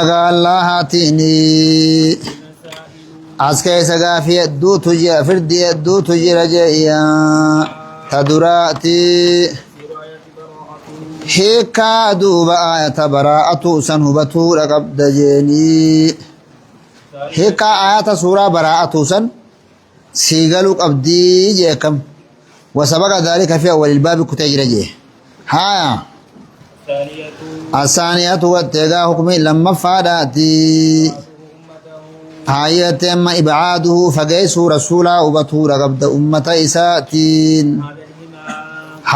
الله هاتيني عسكي سقافي دو تجي فردي دو تجي رجعيا تدراتي هيكا دوبا آية براءة سنهبتو لقب دجيني هيكا آية سورة براءة سن سيقلوا قبدي جيكم وسبق ذلك في أول الباب كتجرجي ها الثانية والتقى حكم لما فاداتي آية ما إبعاده فقيس رسولا وبطور قبض أمة إساتين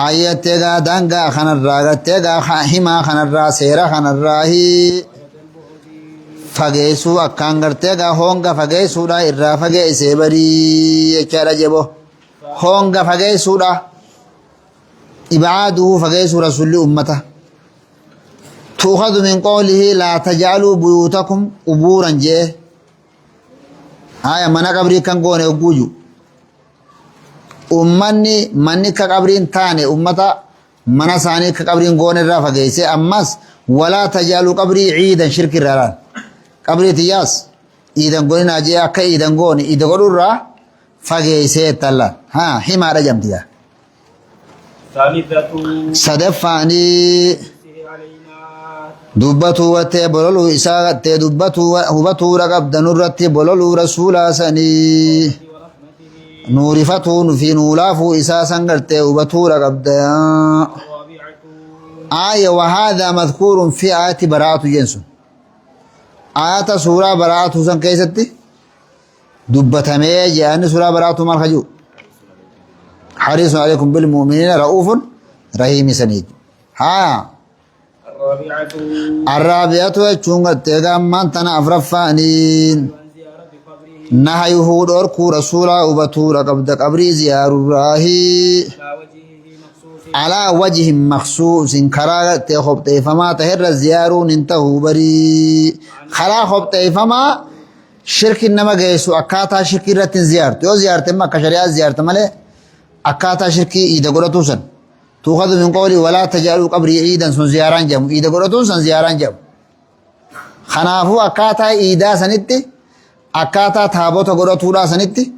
آية تقى دنقى خنرى تقى حما خنرى سيرا خنرى فقيسو أكانغر تقى هونغ فقيسو دا إرى فقيس بري يكار جبو هونغ فقيسو دا إبعاده فقيس رسول أمته تؤخذ من قوله لا تجعلوا بيوتكم قبورا جه آية منا قبري كان قوني وقوجو أمني مني كقبرين تاني أمتا منا ساني كقبرين قوني رافا جيسي أمس ولا تجعلوا قبري عيدا شرك الرلال قبري تياس إذا قوني ناجي أكا إذا قوني إذا قولوا را فجيسي تلا ها حما رجم تيا صدفاني دبتو وتي بولو إساءة دبتو هبتو رقب دنورتي بولو رسولا سني نورفتو في نولافو إساء سنگرتي هبتو رقب ديا آية وهذا مذكور في آية براءة جنس آية سورة براءة سن كيستي دبتمي جاني سورة براءة مرخجو حريص عليكم بالمؤمنين رؤوف رحيم سنيد ها الرابعة چونغ تيغامان تنا أفرفانين نهيه دوركو رسولا وبطورا قبض قبري زيار الراهي على وجه مخصوص كرا تخب تيفما تهر زيارو ننتهو بري خلا خب تيفما شرك نما جيسو أكاتا شركي رتن زيارت يو زيارت ما كشريات زيارت مالي أكاتا شركي إذا قرأتو سن تؤخذ من قولي ولا تجعلوا قبري عيدا سن زياران جم إذا قرأتو سن زياران جم خنافو أكاتا إيدا سنتي أكاتا تابوتا قرأتو لا سنتي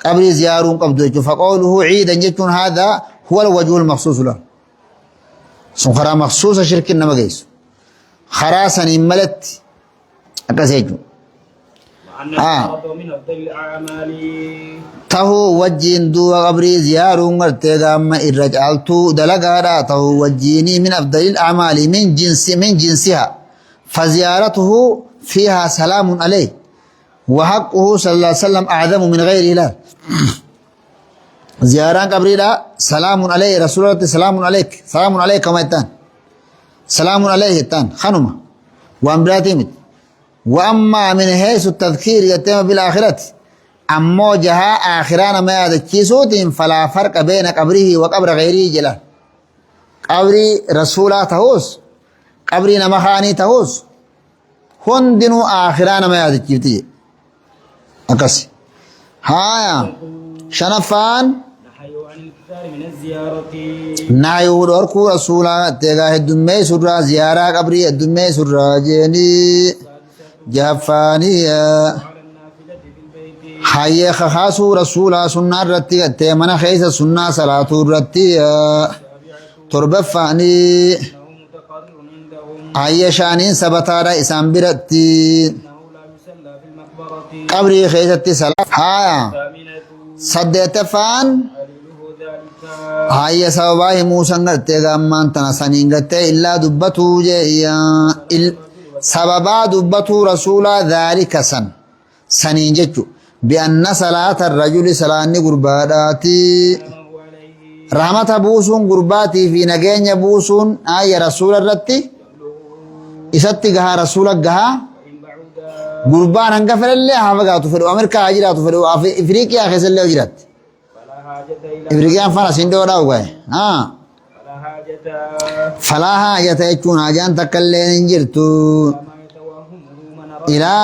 قبري زيارون قبضو فقوله عيدا جتون هذا هو الوجه المخصوص له سن خرا مخصوص شرك نما جيسو خرا سن ملت أكاسيجو من أفضل الأعمال تهو وجين دو قبري زيارون غرتيغا ما إرجعلتو دلقارا تهو وجيني من أفضل الأعمال من جنسها فزيارته فيها سلام عليه وحقه صلى الله عليه وسلم أعظم من غيره لا زياران قبري لا سلام عليه رسول الله سلام عليك سلام عليك كما يتان سلام عليه يتان خنمة وأمراتي وأما من حيث التذكير يتم بالآخرة أمو جها آخران ما يدكيسوتهم فلا فرق بين قبره وقبر غيره جلا قبري رسولا تهوس قبري نمخاني تهوس هندنو آخران ما يدكيسوتي أكسي هايا شنفان نحيو دوركو رسولا تيغا الدمي سرى زيارة قبري الدمي سرى جيني جافانية حي خاصو رسولا سنة رتي تيمنا خيس سنة صلاة رتي تربفاني حي شانين سبتارا إسام برتي قبري خيستي صلاة ها صدت فان حي سوابه موسى نرتي غامان تنسانين غتي إلا دبتو جيا سببا دبتو رسولا ذلك سنين جتو بأن صلاة الرجل صلاة قرباتي رحمة بوسون قرباتي في نجين بوسون آية رسول الرتي إساتي قها رسولك قها قربان هنقفل اللي حفقاتو فرو أمريكا عجراتو فرو إفريقيا خيس اللي وجرات إفريقيا فانا سندو راوغاي فلا حاجة يكون حاجان تكلين انجرتو إلى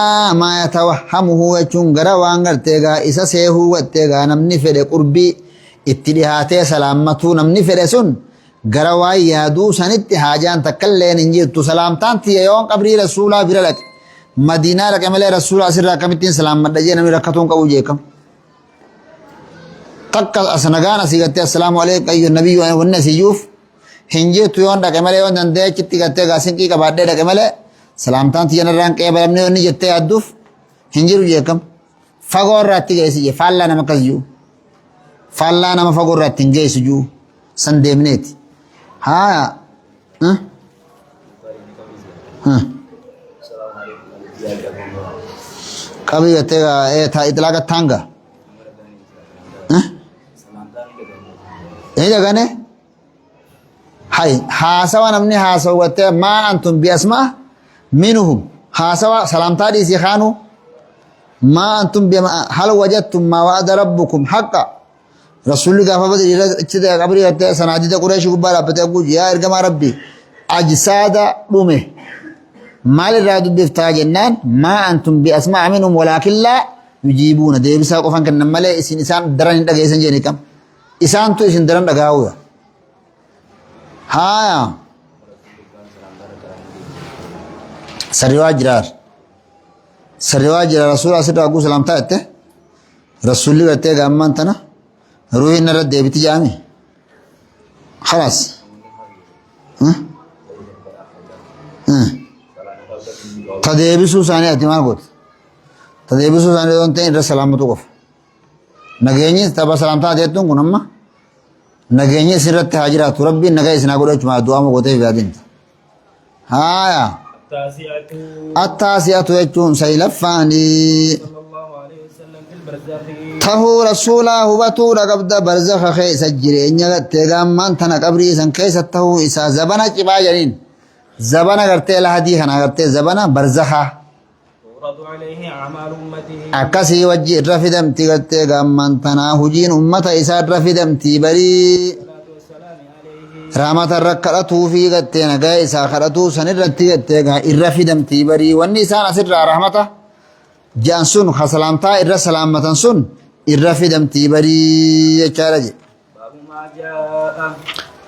ما يتوهمه يكون غروان غرتيغا إسا سيهو واتيغا نمني فري قربي اتلهاتي سلامتو نمني فري سن قروا يادو سنت حاجان تكلين انجيت سلامتان تي يوم قبري رسولا برلك مدينة لك ملي رسولا سر كمتين سلام مدجين من ركعتون كوجيكم تك أسنجانا سيجت السلام عليك أيها النبي والناس يوف هنجيت يوم لك ملي يوم ندى كتي كتي قاسين كي كبار لك ملي سلامتان تي نران كي برمني وني جت أدوف هنجرو جيكم فقور راتي جيسي فعلا نما كزيو فعلا نما فقور راتي جيسجو سندمنيت ها ها ها कभी तेरा ये था इतला का थांगा ये जगह ने हाय हासवा नमने हासवा ते मां अंतुम बिस्मा मिनहुम हासवा सलाम तारी सी खानु मां अंतुम बिमा हल वजदतुम मा वa'द rabbukum haqqa रसूल का फबद इच्छित कबरी होते सनाजिद कुरैश गुब्बारा पते गुज या इरगमा रब्बी अजसादा दुमे माल रादु बिफ्ता जन्नान मा अंतुम बिअस्मा मिनहुम वलाकिन ला युजीबून देबिसा qofan kan male isin isan daran dhageysan jeeni kam isan tu isin daran dhagaawu ha sariwa jirar rasul asir agu salam taate rasul gate gamman tana روحي نرد ديبتي جامي خلاص تديبسو ثاني اعتماد قلت تديبسو ثاني دون تين رس سلامتو قف نجيني تبا سلامتا ديتون كنما نجيني سرت هاجرات ربي نجاي سناغورج ما دعاء مغوتي بيادين هايا التاسعة يجون سيلفاني تهو رسولا هو تورا قبض برزخ خيس الجرين تيغام من تنا قبري سن كيس تهو إسا زبنا جبا جنين زبنا قرتي لهدي خنا قرتي زبنا برزخا تورد عليه أعمال أمته أكسي وجه رفدم تيغتي غام من تنا هجين أمة إسا رفدم تيبري رحمة الركرتو في قتي نقا إسا خرطو سنرتي قتي الرفدم تيبري والنسان أسر رحمته جانسون خسلامتا إرّا سلامتان سون إرّا في دمتي بري يچارج باب ما جاء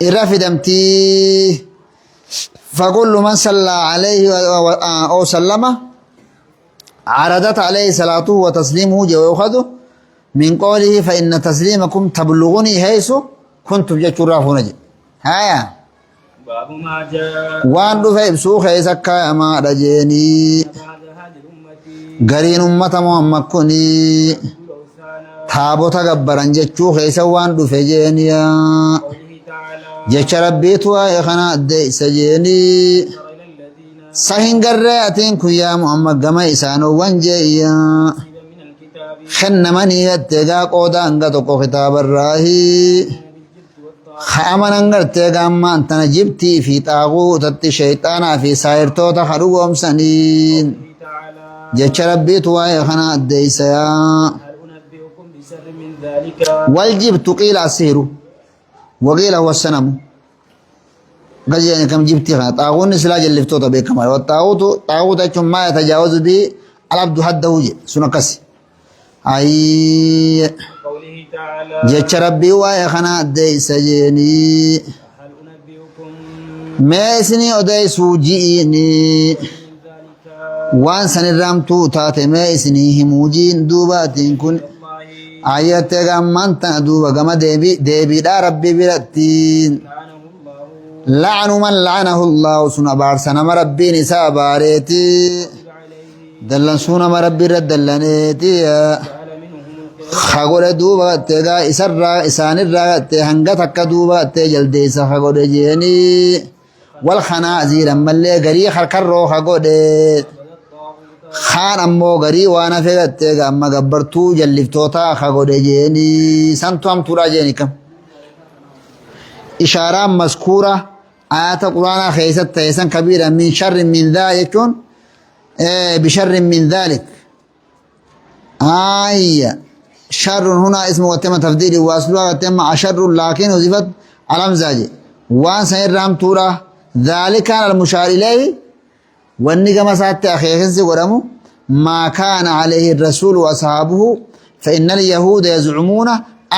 إرّا في دمتي فكل من صلى عليه أو سلم عرضت عليه صلاته وتسليمه ويأخذ من قوله فإن تسليمكم تبلغني حيث كنتم جرافون جي هايا باب ما جاء وان دفع بسوخ يسكا ما رجيني غرين أمة محمد كوني تابوتا غبران جچو خيسا وان دفع جينيا جچ ربيتوا يخنا دي سجيني سهين غرأتين كويا محمد غما إسانو وانجيا خنماني يتغا قودا انغتو خطاب الراهي خامن انغرتغا ما انتنا جبتي في طاغوت الشيطان في سائرتو تخرو امسنين جچ ربيت واي خنا ديسيا والجبت قيل السحر وقيل هو السنم قال يعني كم جبتي خنا طاغون سلاج اللفتو تبيكم والطاغوت ما يتجاوز به العبد حده سنكس اي قوله تعالى جچ ربي واي خنا ديسجني هل انبئكم ما اسني اوديسو جيني وان سنرامتو تاتما اسنيه موجين دوباتين كن آيات غمان دوبا غما ديبي دا ربي برتين لعن من لعنه الله سنا بار سنا ربي نساء باريتي دلن سنا ربي ردلنيتي خغول دوبا تدا اسرا اسان الرا هنگا تك دوبا تجلدي خغول جيني والخنازير ملي غري خركرو خغول خان أمو غري وانا فيغتي أما غبرتو جلفتوتا خغود جيني سنتو هم تورا جيني كم إشارة مذكورة آيات القرآن خيست تيسن كبيرة من شر من ذلك بشر من ذلك شر هنا اسم وتم تفضيل واسلوها وتم شر لكن وزفت على مزاجي وان سير رام تورا ذلك كان المشار إليه والنجم سات أخيخنس ورمو ما كان عليه الرسول وأصحابه فإن اليهود يزعمون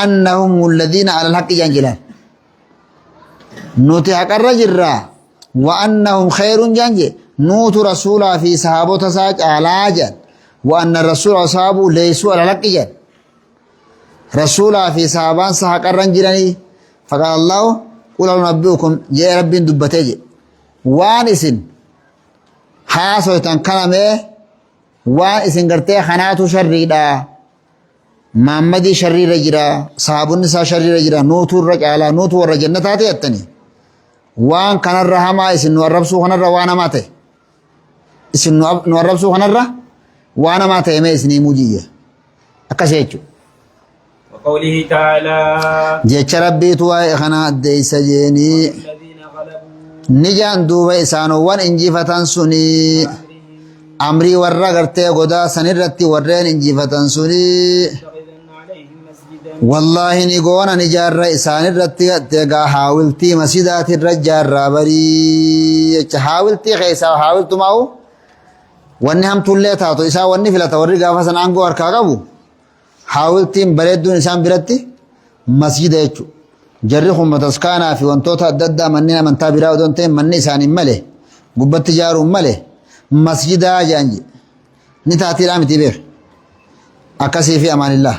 أنهم الذين على الحق جنجلان نوتي حق الرجل وأنهم خير جنج نوت رسولا في صحابة ساج علاجا وأن الرسول أصحابه ليسوا على لقيا رسولا في صحابان سحق الرنجلني فقال الله قل نبئكم يا رب دبتي وانسن حاسو تنكلمه وانسن قرتي خناتو شريدا محمدي شرير جرا صحاب النساء شرير جرا نوتو الرجال نوتو الرجنتاتي اتني وان كان الرحمة اسن نورب سوخنا وانا ماته اسن نورب سوخنا وانا ماته ما اسني موجية أكسيتشو وقوله تعالى جيش ربي توا إخنا أدي سجيني الذين غلبوا نجان دوبا إسانو وان انجيفتان سني أمري ورّا غرتي غدا سنرتي ورّين انجيفتان سني اتخذن عليهم مسجدا والله نيغونا نجار إسان الرتي تيغا حاولتي مسجدات الرجال رابري حاولتي خيسا حاولتو ماو واني هم تولي تاتو إسا واني فلا توري غافسان عنقو أركا قبو حاولتي بردون إسان برتي مسجد يجو جرخهم متسكانا في وانتوتا ددا مننا من تابراو دونتين مني إسان ملي قبت جارو ملي مسجدا جانجي نتاتي رامتي بير أكسي في أمان الله